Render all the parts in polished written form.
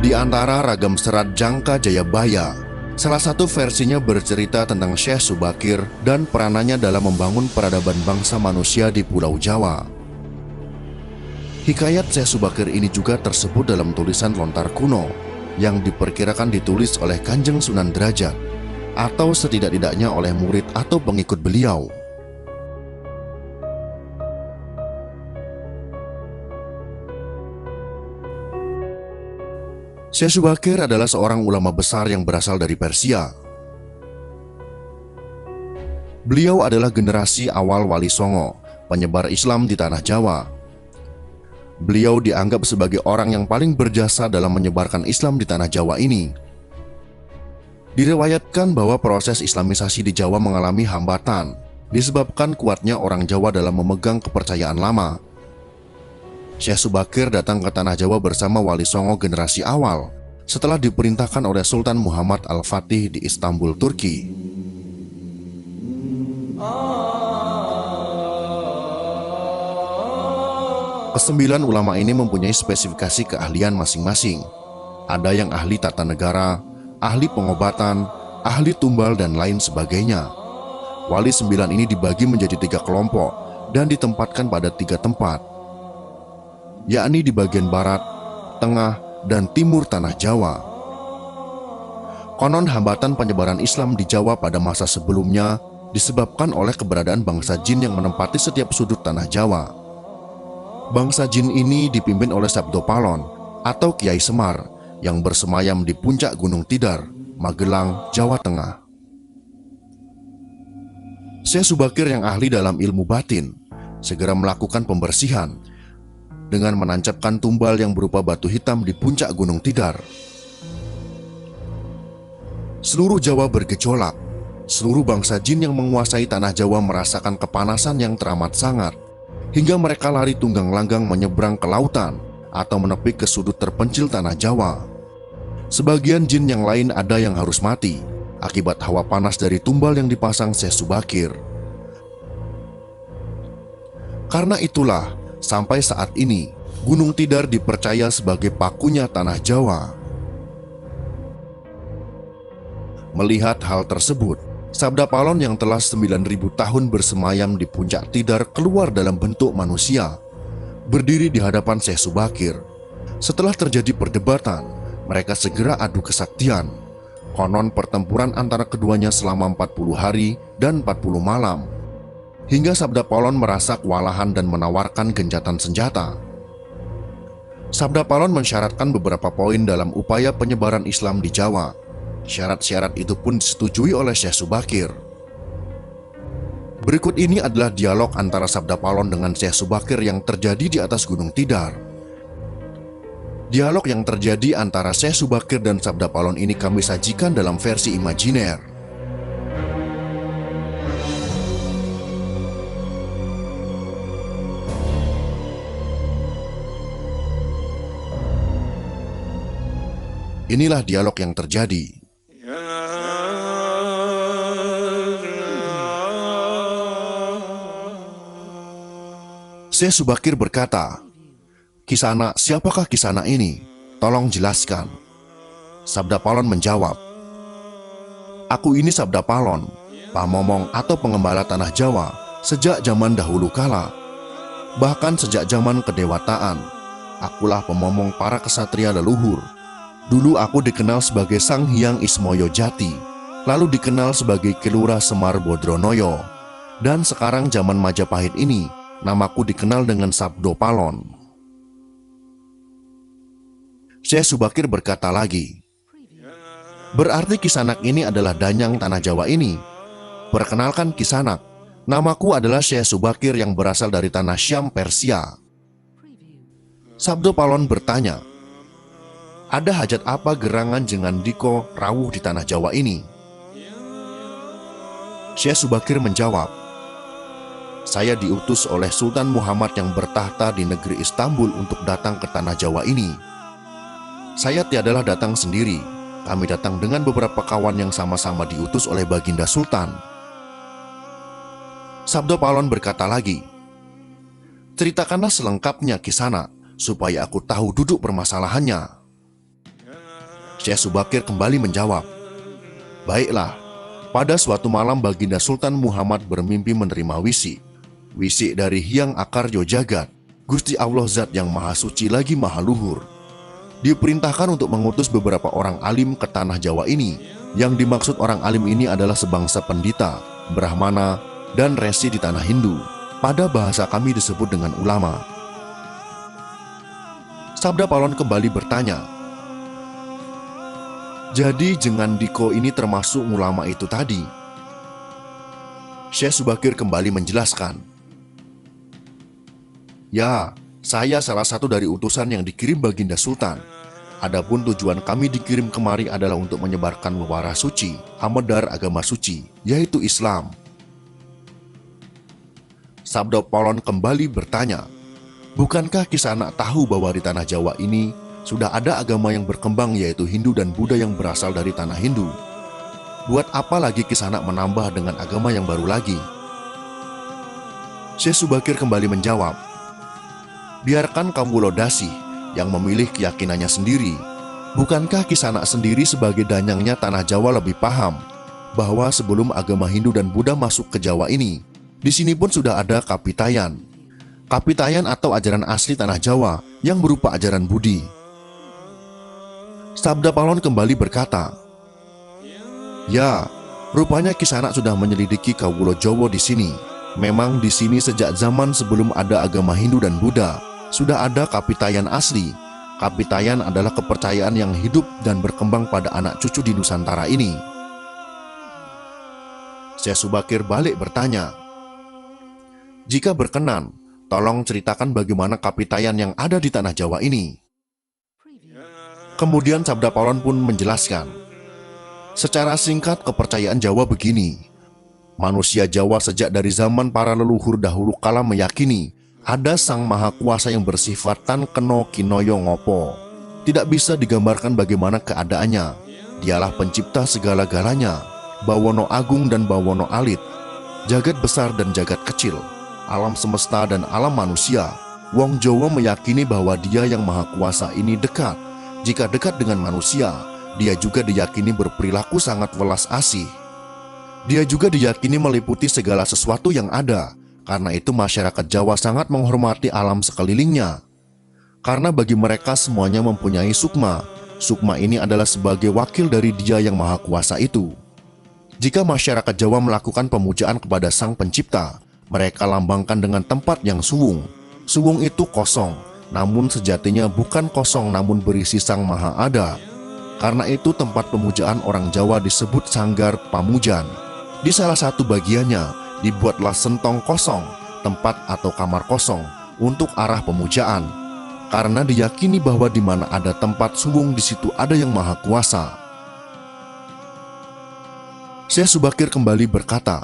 Di antara ragam serat Jangka Jayabaya, salah satu versinya bercerita tentang Syekh Subakir dan peranannya dalam membangun peradaban bangsa manusia di Pulau Jawa. Hikayat Syekh Subakir ini juga tersebut dalam tulisan lontar kuno yang diperkirakan ditulis oleh Kanjeng Sunan Derajat atau setidak-tidaknya oleh murid atau pengikut beliau. Syekh Subakir adalah seorang ulama besar yang berasal dari Persia. Beliau adalah generasi awal Wali Songo, penyebar Islam di tanah Jawa. Beliau dianggap sebagai orang yang paling berjasa dalam menyebarkan Islam di tanah Jawa ini. Diriwayatkan bahwa proses Islamisasi di Jawa mengalami hambatan disebabkan kuatnya orang Jawa dalam memegang kepercayaan lama. Syekh Subakir datang ke tanah Jawa bersama Wali Songo generasi awal setelah diperintahkan oleh Sultan Muhammad Al-Fatih di Istanbul, Turki. Kesembilan ulama ini mempunyai spesifikasi keahlian masing-masing. Ada yang ahli tata negara, ahli pengobatan, ahli tumbal, dan lain sebagainya. Wali sembilan ini dibagi menjadi 3 kelompok dan ditempatkan pada 3 tempat, yakni di bagian barat, tengah, dan timur tanah Jawa. Konon hambatan penyebaran Islam di Jawa pada masa sebelumnya disebabkan oleh keberadaan bangsa jin yang menempati setiap sudut tanah Jawa. Bangsa jin ini dipimpin oleh Sabdo Palon atau Kiai Semar yang bersemayam di puncak Gunung Tidar, Magelang, Jawa Tengah. Syekh Subakir yang ahli dalam ilmu batin segera melakukan pembersihan dengan menancapkan tumbal yang berupa batu hitam di puncak Gunung Tidar. Seluruh Jawa bergejolak. Seluruh bangsa jin yang menguasai tanah Jawa merasakan kepanasan yang teramat sangat, hingga mereka lari tunggang langgang menyeberang ke lautan atau menepi ke sudut terpencil tanah Jawa. Sebagian jin yang lain ada yang harus mati akibat hawa panas dari tumbal yang dipasang Syekh Subakir. Karena itulah, sampai saat ini, Gunung Tidar dipercaya sebagai pakunya tanah Jawa. Melihat hal tersebut, Sabda Palon yang telah 9.000 tahun bersemayam di puncak Tidar keluar dalam bentuk manusia, berdiri di hadapan Syekh Subakir. Setelah terjadi perdebatan, mereka segera adu kesaktian. Konon pertempuran antara keduanya selama 40 hari dan 40 malam. Hingga Sabda Palon merasa kewalahan dan menawarkan gencatan senjata. Sabda Palon mensyaratkan beberapa poin dalam upaya penyebaran Islam di Jawa. Syarat-syarat itu pun disetujui oleh Syekh Subakir. Berikut ini adalah dialog antara Sabda Palon dengan Syekh Subakir yang terjadi di atas Gunung Tidar. Dialog yang terjadi antara Syekh Subakir dan Sabda Palon ini kami sajikan dalam versi imajiner. Inilah dialog yang terjadi. Syekh Subakir berkata, "Kisana, siapakah Kisana ini? Tolong jelaskan." Sabda Palon menjawab, "Aku ini Sabda Palon, pamomong atau pengembala tanah Jawa sejak zaman dahulu kala. Bahkan sejak zaman kedewataan, akulah pemomong para kesatria leluhur. Dulu aku dikenal sebagai Sang Hyang Ismoyo Jati, lalu dikenal sebagai Kelura Semar Bodronoyo, dan sekarang zaman Majapahit ini, namaku dikenal dengan Sabdo Palon." Syekh Subakir berkata lagi, "Berarti Kisanak ini adalah danyang tanah Jawa ini. Perkenalkan Kisanak, namaku adalah Syekh Subakir yang berasal dari tanah Syam, Persia." Sabdo Palon bertanya, "Ada hajat apa gerangan Jengan Diko rawuh di tanah Jawa ini?" Syekh Subakir menjawab, "Saya diutus oleh Sultan Muhammad yang bertahta di negeri Istanbul untuk datang ke tanah Jawa ini. Saya tiadalah datang sendiri, kami datang dengan beberapa kawan yang sama-sama diutus oleh Baginda Sultan." Sabdo Palon berkata lagi, "Ceritakanlah selengkapnya Kisana, supaya aku tahu duduk permasalahannya." Syekh Subakir kembali menjawab, "Baiklah, pada suatu malam Baginda Sultan Muhammad bermimpi menerima wisi. Wisi dari Hyang Akaryo Jagat, Gusti Allah Zat yang Maha Suci lagi Maha Luhur. Diperintahkan untuk mengutus beberapa orang alim ke tanah Jawa ini. Yang dimaksud orang alim ini adalah sebangsa pendita, brahmana, dan resi di tanah Hindu. Pada bahasa kami disebut dengan ulama." Sabda Palon kembali bertanya, "Jadi Jengan Diko ini termasuk ulama itu tadi?" Syekh Subakir kembali menjelaskan, "Ya, saya salah satu dari utusan yang dikirim Baginda Sultan. Adapun tujuan kami dikirim kemari adalah untuk menyebarkan wara suci, amadar agama suci, yaitu Islam." Sabda Palon kembali bertanya, "Bukankah Kisanak tahu bahwa di tanah Jawa ini sudah ada agama yang berkembang yaitu Hindu dan Buddha yang berasal dari tanah Hindu? Buat apa lagi Kisanak menambah dengan agama yang baru lagi?" Syekh Subakir kembali menjawab, "Biarkan Kawula Dasih yang memilih keyakinannya sendiri. Bukankah Kisanak sendiri sebagai danyangnya tanah Jawa lebih paham bahwa sebelum agama Hindu dan Buddha masuk ke Jawa ini, di sini pun sudah ada Kapitayan. Kapitayan atau ajaran asli tanah Jawa yang berupa ajaran Budi." Sabda Palon kembali berkata, "Ya, rupanya Kisanak sudah menyelidiki Kawula Jawa di sini. Memang di sini sejak zaman sebelum ada agama Hindu dan Buddha, sudah ada Kapitayan asli. Kapitayan adalah kepercayaan yang hidup dan berkembang pada anak cucu di Nusantara ini." Syekh Subakir balik bertanya, "Jika berkenan, tolong ceritakan bagaimana Kapitayan yang ada di tanah Jawa ini." Kemudian Sabda Palon pun menjelaskan, "Secara singkat kepercayaan Jawa begini. Manusia Jawa sejak dari zaman para leluhur dahulu kala meyakini ada Sang Maha Kuasa yang bersifat tan keno kinoyo ngopo. Tidak bisa digambarkan bagaimana keadaannya. Dialah pencipta segala-galanya, bawono agung dan bawono alit, jagat besar dan jagat kecil, alam semesta dan alam manusia. Wong Jawa meyakini bahwa Dia yang Maha Kuasa ini dekat. Jika dekat dengan manusia, Dia juga diyakini berperilaku sangat welas asih. Dia juga diyakini meliputi segala sesuatu yang ada. Karena itu masyarakat Jawa sangat menghormati alam sekelilingnya. Karena bagi mereka semuanya mempunyai sukma. Sukma ini adalah sebagai wakil dari Dia yang Maha Kuasa itu. Jika masyarakat Jawa melakukan pemujaan kepada Sang Pencipta, mereka lambangkan dengan tempat yang suwung. Suwung itu kosong, namun sejatinya bukan kosong namun berisi Sang Maha Ada. Karena itu tempat pemujaan orang Jawa disebut Sanggar Pamujan. Di salah satu bagiannya dibuatlah sentong kosong, tempat atau kamar kosong untuk arah pemujaan. Karena diyakini bahwa di mana ada tempat suwung di situ ada Yang Maha Kuasa. Syekh Subakir kembali berkata,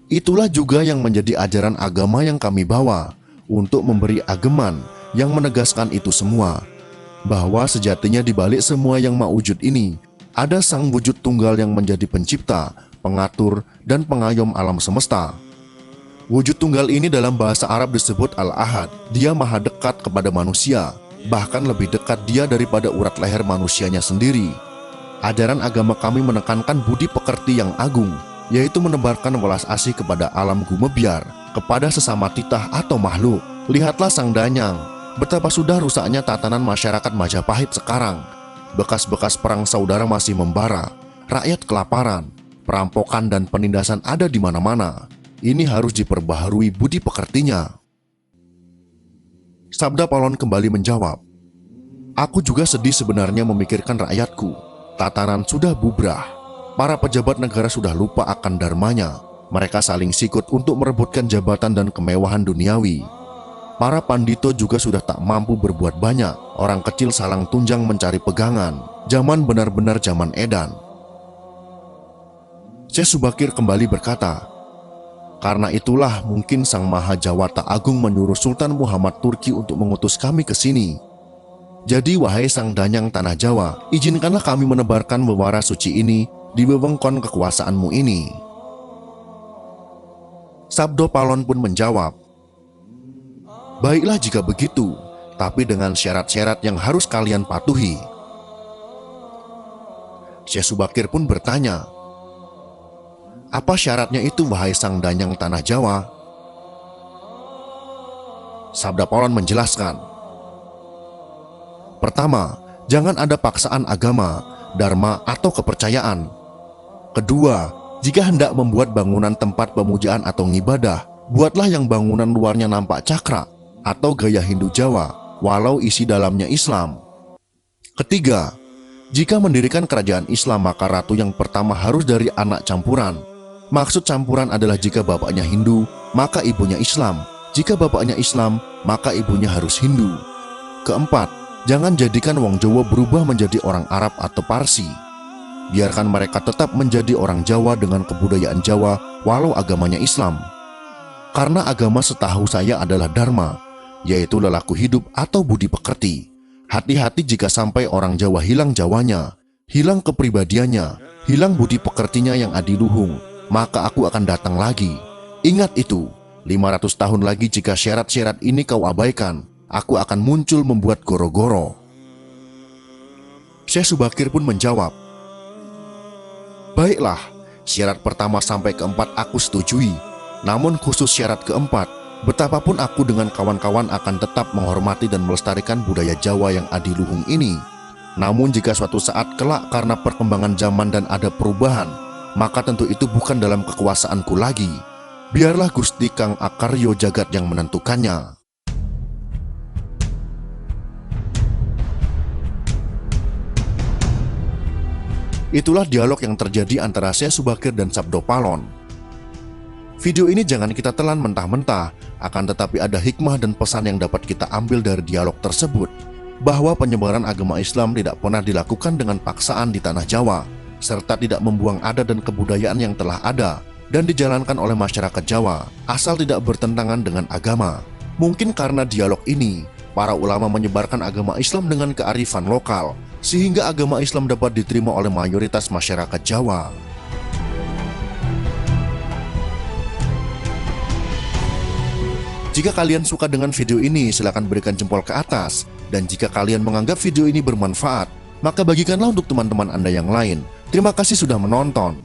"Itulah juga yang menjadi ajaran agama yang kami bawa untuk memberi ageman yang menegaskan itu semua, bahwa sejatinya di balik semua yang maujud ini ada Sang Wujud Tunggal yang menjadi pencipta, pengatur, dan pengayom alam semesta. Wujud Tunggal ini dalam bahasa Arab disebut Al-Ahad. Dia maha dekat kepada manusia, bahkan lebih dekat Dia daripada urat leher manusianya sendiri. Ajaran agama kami menekankan budi pekerti yang agung, yaitu menebarkan welas asih kepada alam gumebyar, kepada sesama titah atau makhluk. Lihatlah Sang Danyang, betapa sudah rusaknya tatanan masyarakat Majapahit sekarang. Bekas-bekas perang saudara masih membara, rakyat kelaparan, perampokan dan penindasan ada di mana-mana. Ini harus diperbaharui budi pekertinya." Sabda Palon kembali menjawab, "Aku juga sedih sebenarnya memikirkan rakyatku. Tatanan sudah bubrah. Para pejabat negara sudah lupa akan dharmanya. Mereka saling sikut untuk merebutkan jabatan dan kemewahan duniawi. Para pandito juga sudah tak mampu berbuat banyak. Orang kecil salang tunjang mencari pegangan. Zaman benar-benar zaman edan." Syekh Subakir kembali berkata, "Karena itulah mungkin Sang Maha Jawata Agung menyuruh Sultan Muhammad Turki untuk mengutus kami ke sini. Jadi wahai Sang Danyang Tanah Jawa, izinkanlah kami menebarkan wewara suci ini di wewengkon kekuasaanmu ini." Sabda Palon pun menjawab, "Baiklah jika begitu, tapi dengan syarat-syarat yang harus kalian patuhi. Syekh Subakir pun bertanya, "Apa syaratnya itu, wahai sang danyang tanah Jawa?" Sabda Paulon menjelaskan, "Pertama, jangan ada paksaan agama, dharma, atau kepercayaan. Kedua, jika hendak membuat bangunan tempat pemujaan atau ngibadah, buatlah yang bangunan luarnya nampak cakra atau gaya Hindu Jawa, walau isi dalamnya Islam. Ketiga, jika mendirikan kerajaan Islam, maka ratu yang pertama harus dari anak campuran. Maksud campuran adalah jika bapaknya Hindu, maka ibunya Islam. Jika bapaknya Islam, maka ibunya harus Hindu. Keempat, jangan jadikan wong Jawa berubah menjadi orang Arab atau Parsi. Biarkan mereka tetap menjadi orang Jawa dengan kebudayaan Jawa, walau agamanya Islam. Karena agama setahu saya adalah dharma, yaitu lelaku hidup atau budi pekerti. Hati-hati jika sampai orang Jawa hilang Jawanya, hilang kepribadiannya, hilang budi pekertinya yang adiluhung, maka aku akan datang lagi. Ingat itu, 500 tahun lagi jika syarat-syarat ini kau abaikan, aku akan muncul membuat goro-goro." Syekh Subakir pun menjawab, "Baiklah, syarat pertama sampai keempat aku setujui. Namun khusus syarat keempat, betapapun aku dengan kawan-kawan akan tetap menghormati dan melestarikan budaya Jawa yang adiluhung ini. Namun jika suatu saat kelak karena perkembangan zaman dan ada perubahan, maka tentu itu bukan dalam kekuasaanku lagi. Biarlah Gusti Kang Akaryo Jagat yang menentukannya." Itulah dialog yang terjadi antara Syekh Subakir dan Sabda Palon. Video ini jangan kita telan mentah-mentah, akan tetapi ada hikmah dan pesan yang dapat kita ambil dari dialog tersebut, bahwa penyebaran agama Islam tidak pernah dilakukan dengan paksaan di tanah Jawa, serta tidak membuang adat dan kebudayaan yang telah ada dan dijalankan oleh masyarakat Jawa, asal tidak bertentangan dengan agama. Mungkin karena dialog ini, para ulama menyebarkan agama Islam dengan kearifan lokal, sehingga agama Islam dapat diterima oleh mayoritas masyarakat Jawa. Jika kalian suka dengan video ini, silakan berikan jempol ke atas. Dan jika kalian menganggap video ini bermanfaat, maka bagikanlah untuk teman-teman Anda yang lain. Terima kasih sudah menonton.